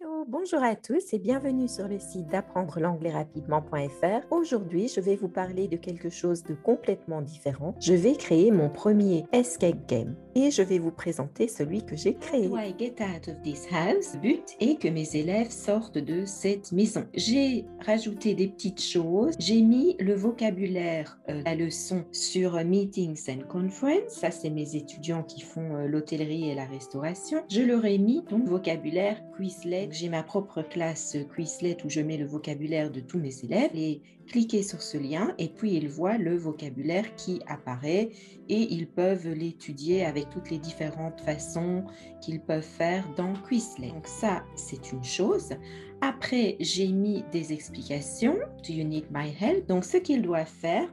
Hello, bonjour à tous et bienvenue sur le site d'apprendre l'anglais rapidement.fr. Aujourd'hui, je vais vous parler de quelque chose de complètement différent. Je vais créer mon premier escape game et je vais vous présenter celui que j'ai créé. How do I get out of this house? Le but est que mes élèves sortent de cette maison. J'ai rajouté des petites choses. J'ai mis le vocabulaire de la leçon sur meetings and conference. Ça, c'est mes étudiants qui font l'hôtellerie et la restauration. Je leur ai mis donc vocabulaire Quizlet. J'ai ma propre classe Quizlet où je mets le vocabulaire de tous mes élèves. Et cliquez sur ce lien et puis ils voient le vocabulaire qui apparaît et ils peuvent l'étudier avec toutes les différentes façons qu'ils peuvent faire dans Quizlet. Donc ça, c'est une chose. Après, j'ai mis des explications. Do you need my help? Donc ce qu'ils doivent faire,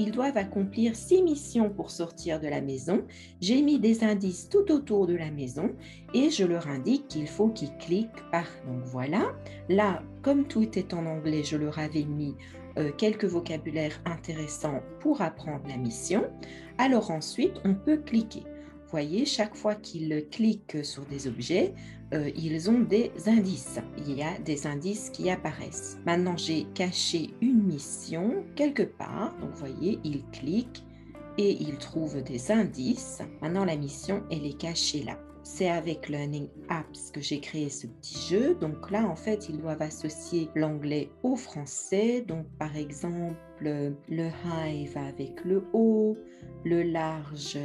ils doivent accomplir 6 missions pour sortir de la maison. J'ai mis des indices tout autour de la maison et je leur indique qu'il faut qu'ils cliquent par. Donc voilà, là, comme tout est en anglais, je leur avais mis quelques vocabulaires intéressants pour apprendre la mission. Alors ensuite, on peut cliquer. Vous voyez, chaque fois qu'ils cliquent sur des objets, ils ont des indices. Il y a des indices qui apparaissent. Maintenant, j'ai caché une mission quelque part. Donc, vous voyez, ils cliquent et ils trouvent des indices. Maintenant, la mission, elle est cachée là. C'est avec Learning Apps que j'ai créé ce petit jeu. Donc là, en fait, ils doivent associer l'anglais au français. Donc, par exemple, le high va avec le haut, le large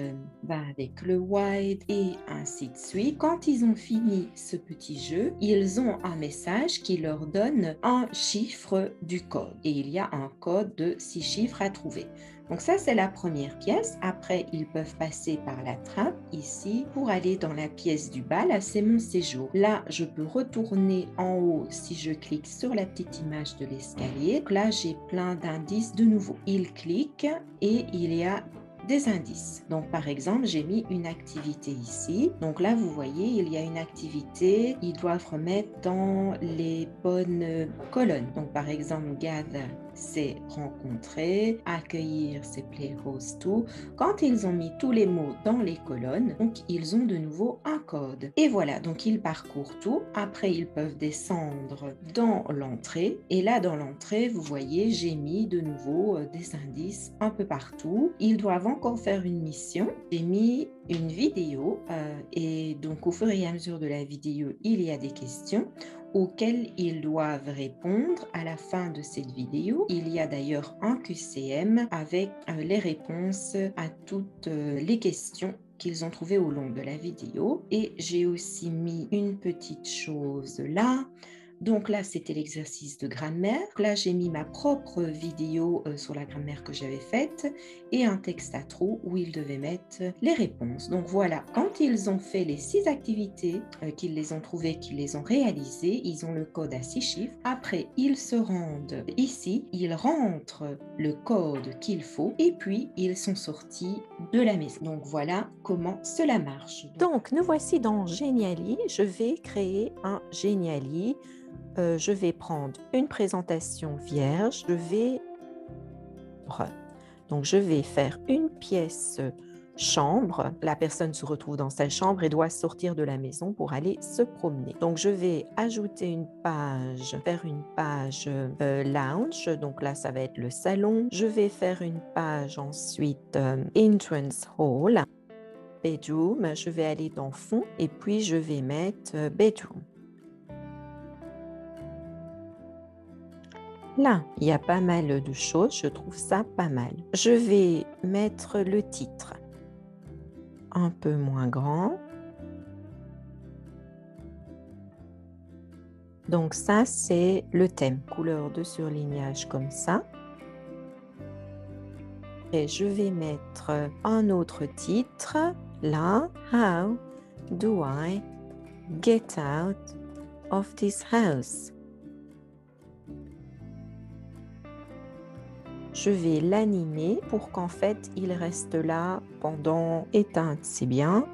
va avec le wide et ainsi de suite. Quand ils ont fini ce petit jeu, ils ont un message qui leur donne un chiffre du code. Et il y a un code de 6 chiffres à trouver. Donc ça, c'est la première pièce. Après, ils peuvent passer par la trappe ici pour aller dans la pièce du bas. Là, c'est mon séjour. Là, je peux retourner en haut si je clique sur la petite image de l'escalier. Donc là, j'ai plein d'indices de nouveau. Ils cliquent et il y a des indices. Donc, par exemple, j'ai mis une activité ici. Donc là, vous voyez, il y a une activité. Ils doivent remettre dans les bonnes colonnes. Donc, par exemple, gather, c'est rencontrer, accueillir, c'est play host to. Quand ils ont mis tous les mots dans les colonnes, donc ils ont de nouveau un code. Et voilà, donc ils parcourent tout. Après, ils peuvent descendre dans l'entrée. Et là, dans l'entrée, vous voyez, j'ai mis de nouveau des indices un peu partout. Ils doivent encore faire une mission. J'ai mis une vidéo et donc au fur et à mesure de la vidéo, il y a des questions auxquelles ils doivent répondre à la fin de cette vidéo. Il y a d'ailleurs un QCM avec les réponses à toutes les questions qu'ils ont trouvées au long de la vidéo. Et j'ai aussi mis une petite chose là. Donc là, c'était l'exercice de grammaire. Là, j'ai mis ma propre vidéo sur la grammaire que j'avais faite et un texte à trous où ils devaient mettre les réponses. Donc voilà, quand ils ont fait les 6 activités, qu'ils les ont trouvées, qu'ils les ont réalisées, ils ont le code à 6 chiffres. Après, ils se rendent ici, ils rentrent le code qu'il faut et puis ils sont sortis de la maison. Donc voilà comment cela marche. Donc nous voici dans Geniali. Je vais créer un Geniali. Je vais prendre une présentation vierge, donc je vais faire une pièce chambre. La personne se retrouve dans sa chambre et doit sortir de la maison pour aller se promener. Donc je vais ajouter une page, faire une page lounge, donc là ça va être le salon. Je vais faire une page ensuite entrance hall, bedroom, je vais aller dans fond et puis je vais mettre bedroom. Là, il y a pas mal de choses, je trouve ça pas mal. Je vais mettre le titre un peu moins grand. Donc ça, c'est le thème, couleur de surlignage comme ça. Et je vais mettre un autre titre, là, How do I get out of this house? Je vais l'animer pour qu'en fait, il reste là pendant éteinte, c'est bien.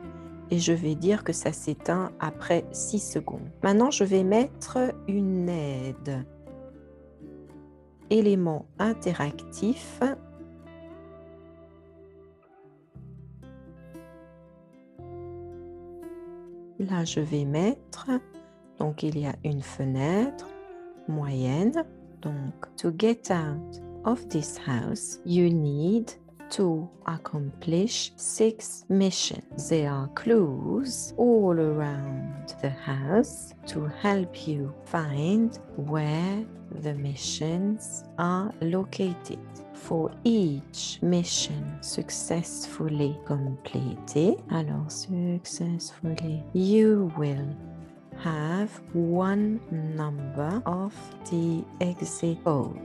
Et je vais dire que ça s'éteint après 6 secondes. Maintenant, je vais mettre une aide. Élément interactif. Là, je vais mettre Donc, il y a une fenêtre moyenne. Donc, to get out of this house, you need to accomplish 6 missions. There are clues all around the house to help you find where the missions are located. For each mission successfully completed, alors successfully, you will have one number of the exit code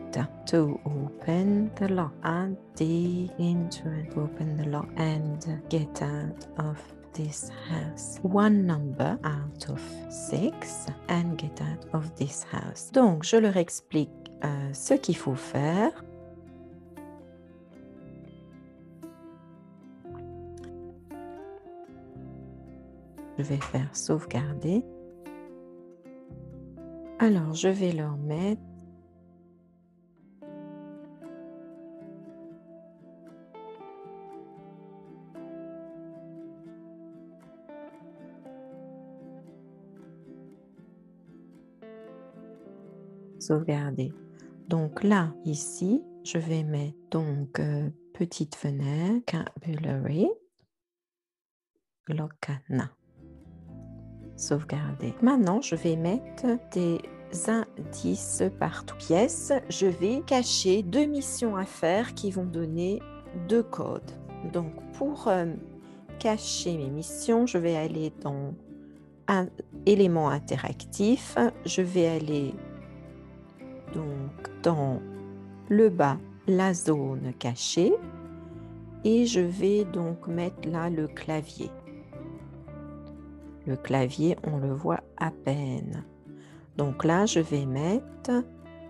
to open the lock at the entrance. Open the lock and get out of this house. One number out of 6 and get out of this house. Donc, je leur explique ce qu'il faut faire. Je vais faire sauvegarder. Alors, je vais leur mettre sauvegarder. Donc là, ici, je vais mettre donc petite fenêtre, vocabulary, Locana. Sauvegarder. Maintenant, je vais mettre des indices partout. Pièce, je vais cacher 2 missions à faire qui vont donner 2 codes. Donc, pour cacher mes missions, je vais aller dans un élément interactif. Je vais aller donc dans le bas, la zone cachée, et je vais donc mettre là le clavier. Le clavier, on le voit à peine. Donc là, je vais mettre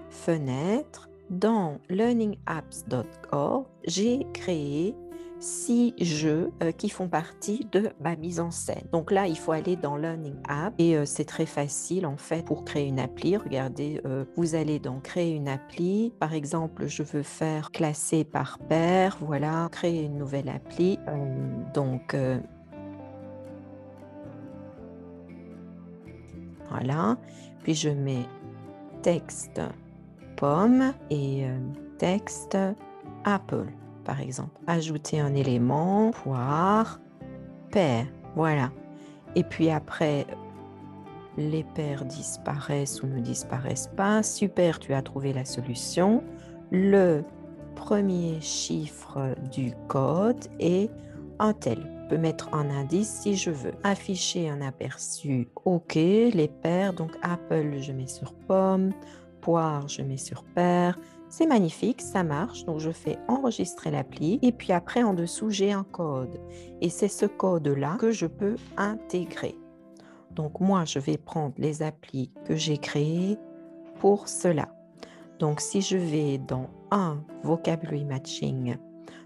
fenêtre. Dans learningapps.org, j'ai créé 6 jeux qui font partie de ma mise en scène. Donc là, il faut aller dans Learning App et c'est très facile en fait pour créer une appli. Regardez, vous allez donc créer une appli. Par exemple, je veux faire classer par paire. Voilà, créer une nouvelle appli. Voilà. Puis je mets texte pomme et texte apple. Par exemple, ajouter un élément, poire, paire, voilà. Et puis après, les paires disparaissent ou ne disparaissent pas. Super, tu as trouvé la solution. Le premier chiffre du code est un tel. Je peux mettre un indice si je veux. Afficher un aperçu, ok. Les paires, donc apple, je mets sur pomme, poire, je mets sur paire. C'est magnifique, ça marche. Donc, je fais enregistrer l'appli. Et puis après, en dessous, j'ai un code. Et c'est ce code-là que je peux intégrer. Donc, moi, je vais prendre les applis que j'ai créées pour cela. Donc, si je vais dans un vocabulary matching,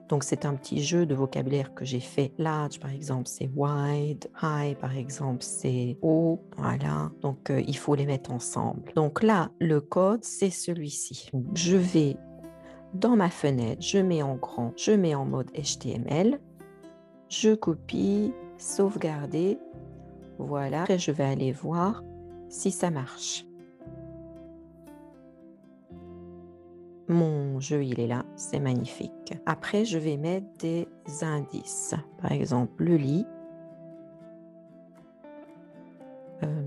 donc c'est un petit jeu de vocabulaire que j'ai fait. Large, par exemple, c'est wide. High, par exemple, c'est haut. Voilà. Donc, il faut les mettre ensemble. Donc là, le code, c'est celui-ci. Je vais dans ma fenêtre, je mets en grand, je mets en mode HTML. Je copie, sauvegarder. Voilà. Après, je vais aller voir si ça marche. Mon jeu, il est là, c'est magnifique. Après, je vais mettre des indices. Par exemple, le lit.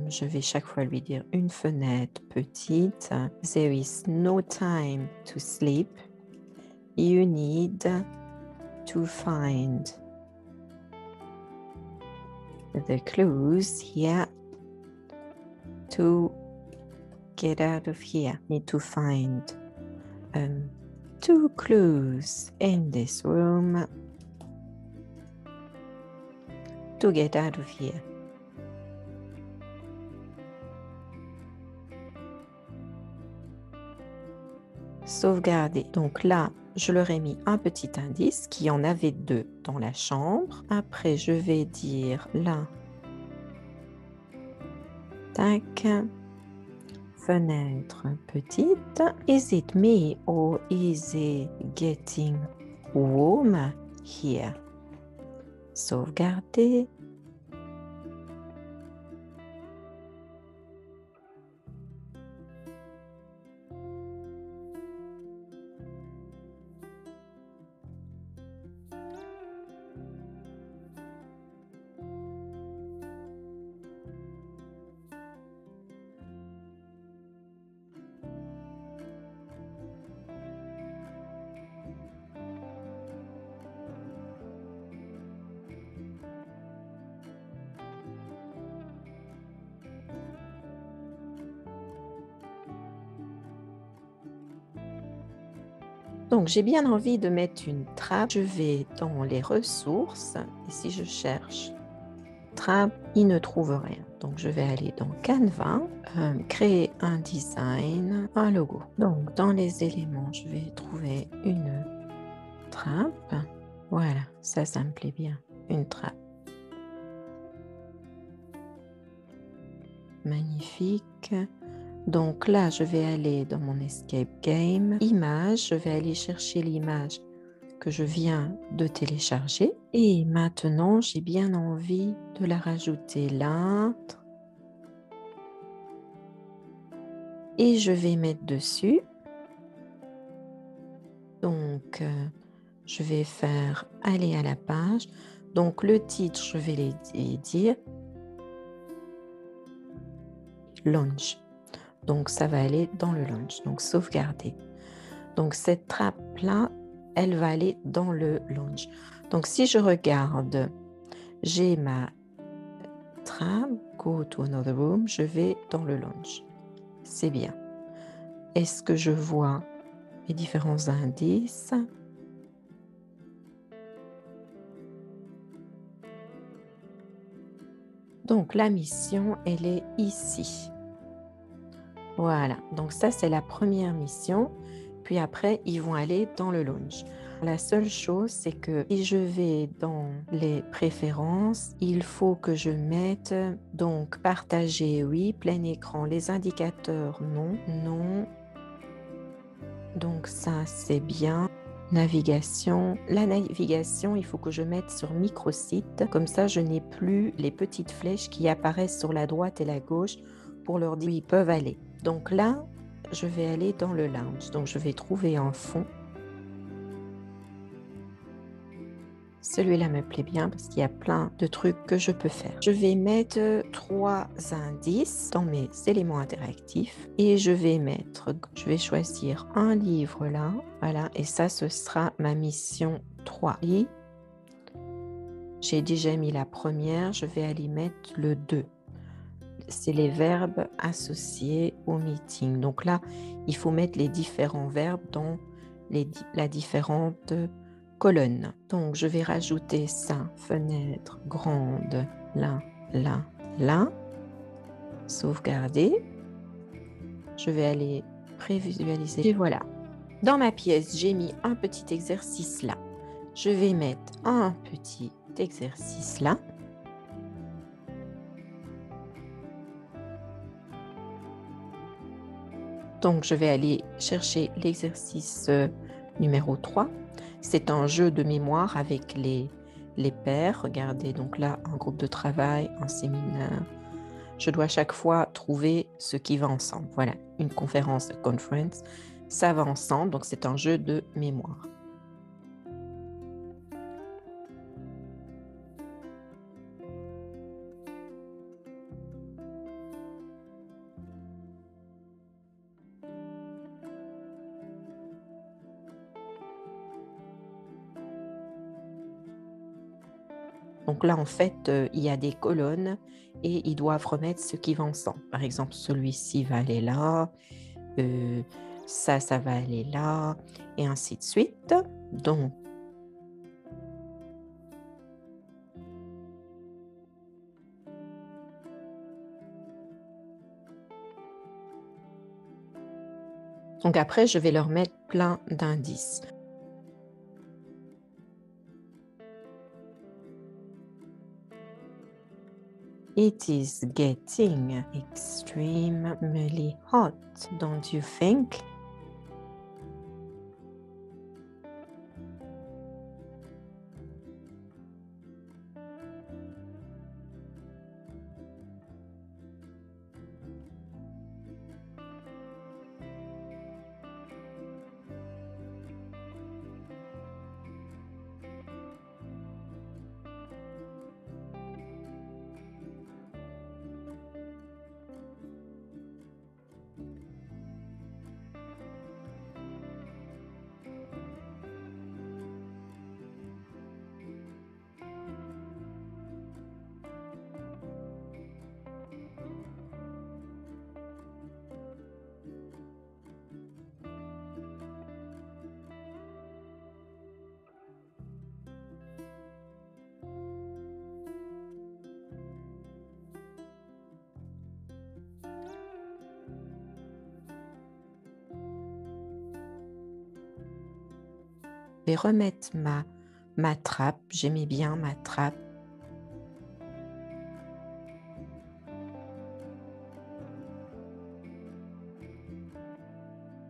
Je vais chaque fois lui dire une fenêtre petite. There is no time to sleep. You need to find the clues here to get out of here. Need to find 2 clues in this room to get out of here. Sauvegarder. Donc là, je leur ai mis un petit indice qui en avait 2 dans la chambre. Après, je vais dire là, tac, fenêtre petite. Is it me or is it getting warm here? Sauvegarder. Donc, j'ai bien envie de mettre une trappe. Je vais dans les ressources et si je cherche trappe, il ne trouve rien. Donc, je vais aller dans Canva, créer un design, un logo. Donc, dans les éléments, je vais trouver une trappe. Voilà, ça me plaît bien. Une trappe. Magnifique. Donc là, je vais aller dans mon escape game, image, je vais aller chercher l'image que je viens de télécharger. Et maintenant, j'ai bien envie de la rajouter là. Et je vais mettre dessus. Donc, je vais faire aller à la page. Donc, le titre, je vais les dire launch. Donc, ça va aller dans le launch. Donc, sauvegarder. Donc, cette trappe-là, elle va aller dans le launch. Donc, si je regarde, j'ai ma trappe, go to another room, je vais dans le launch. C'est bien. Est-ce que je vois les différents indices? Donc, la mission, elle est ici. Voilà, donc ça, c'est la première mission. Puis après, ils vont aller dans le launch. La seule chose, c'est que si je vais dans les préférences, il faut que je mette donc partager, oui, plein écran, les indicateurs, non, non. Donc ça, c'est bien. Navigation. La navigation, il faut que je mette sur microsite. Comme ça, je n'ai plus les petites flèches qui apparaissent sur la droite et la gauche pour leur dire où ils peuvent aller. Donc là, je vais aller dans le lounge. Donc, je vais trouver un fond. Celui-là me plaît bien parce qu'il y a plein de trucs que je peux faire. Je vais mettre 3 indices dans mes éléments interactifs et je vais choisir un livre là. Voilà, et ça, ce sera ma mission 3. Et j'ai déjà mis la première, je vais aller mettre le 2. C'est les verbes associés au meeting. Donc là, il faut mettre les différents verbes dans la différente colonne. Donc, je vais rajouter ça, fenêtre grande, là, là, là. Sauvegarder. Je vais aller prévisualiser. Et voilà. Dans ma pièce, j'ai mis un petit exercice là. Je vais mettre un petit exercice là. Donc, je vais aller chercher l'exercice numéro 3. C'est un jeu de mémoire avec les pairs. Regardez, donc là, un groupe de travail, un séminaire. Je dois à chaque fois trouver ce qui va ensemble. Voilà, une conférence, conference, ça va ensemble. Donc, c'est un jeu de mémoire. Donc là, en fait, il y a des colonnes et ils doivent remettre ce qui va ensemble. Par exemple, celui-ci va aller là, ça va aller là, et ainsi de suite. Donc après, je vais leur mettre plein d'indices. It is getting extremely hot, don't you think? Je vais remettre ma trappe. J'aimais bien ma trappe.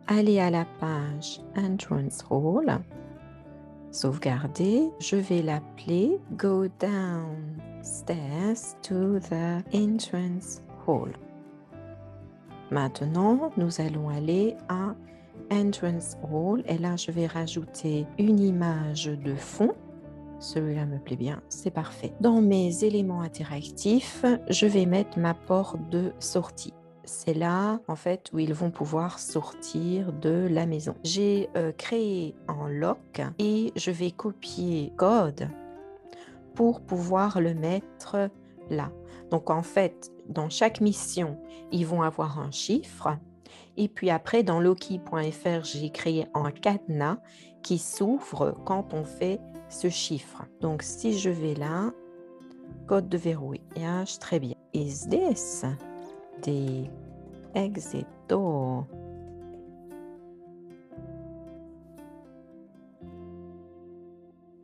Aller à la page Entrance Hall. Sauvegarder. Je vais l'appeler Go downstairs to the entrance hall. Maintenant, nous allons aller à Entrance Hall et là, je vais rajouter une image de fond. Celui-là me plaît bien, c'est parfait. Dans mes éléments interactifs, je vais mettre ma porte de sortie. C'est là, en fait, où ils vont pouvoir sortir de la maison. J'ai créé un lock et je vais copier code pour pouvoir le mettre là. Donc, en fait, dans chaque mission, ils vont avoir un chiffre. Et puis après, dans Loki.fr, j'ai créé un cadenas qui s'ouvre quand on fait ce chiffre. Donc, si je vais là, code de verrouillage, très bien. Is this the exit door?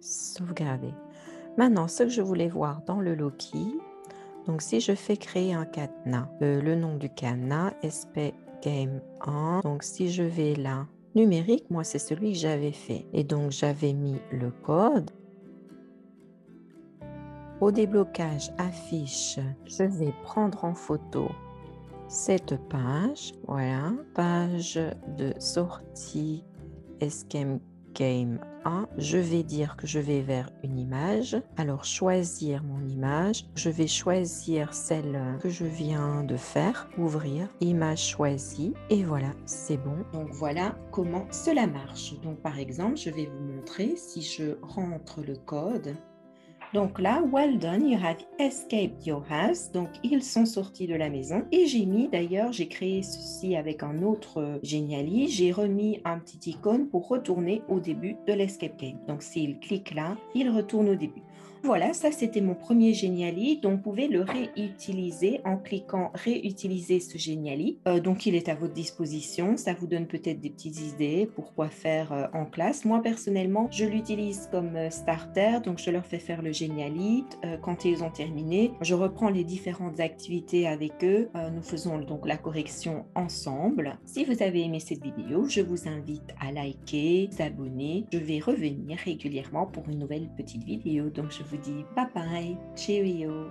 Sauvegarder. Maintenant, ce que je voulais voir dans le Loki, donc si je fais créer un cadenas, le nom du cadenas, SP Game 1, donc si je vais là, numérique, moi c'est celui que j'avais fait. Et donc j'avais mis le code. Au déblocage affiche, je vais prendre en photo cette page, voilà, page de sortie Escape Game 1. Je vais dire que je vais vers une image. Alors choisir mon image. Je vais choisir celle que je viens de faire. Ouvrir, image choisie. Et voilà, c'est bon. Donc voilà comment cela marche. Donc par exemple, je vais vous montrer si je rentre le code. Donc là, well done, you have escaped your house. Donc, ils sont sortis de la maison. Et j'ai mis, d'ailleurs, j'ai créé ceci avec un autre Geniali. J'ai remis un petit icône pour retourner au début de l'escape game. Donc, s'il clique là, il retourne au début. Voilà, ça c'était mon premier Geniali. Donc, vous pouvez le réutiliser en cliquant réutiliser ce Geniali. Donc, il est à votre disposition. Ça vous donne peut-être des petites idées pour quoi faire en classe. Moi, personnellement, je l'utilise comme starter. Donc, je leur fais faire le Geniali. Quand ils ont terminé, je reprends les différentes activités avec eux. Nous faisons donc la correction ensemble. Si vous avez aimé cette vidéo, je vous invite à liker, vous abonner. Je vais revenir régulièrement pour une nouvelle petite vidéo. Donc, je vous dis bye bye, cheerio.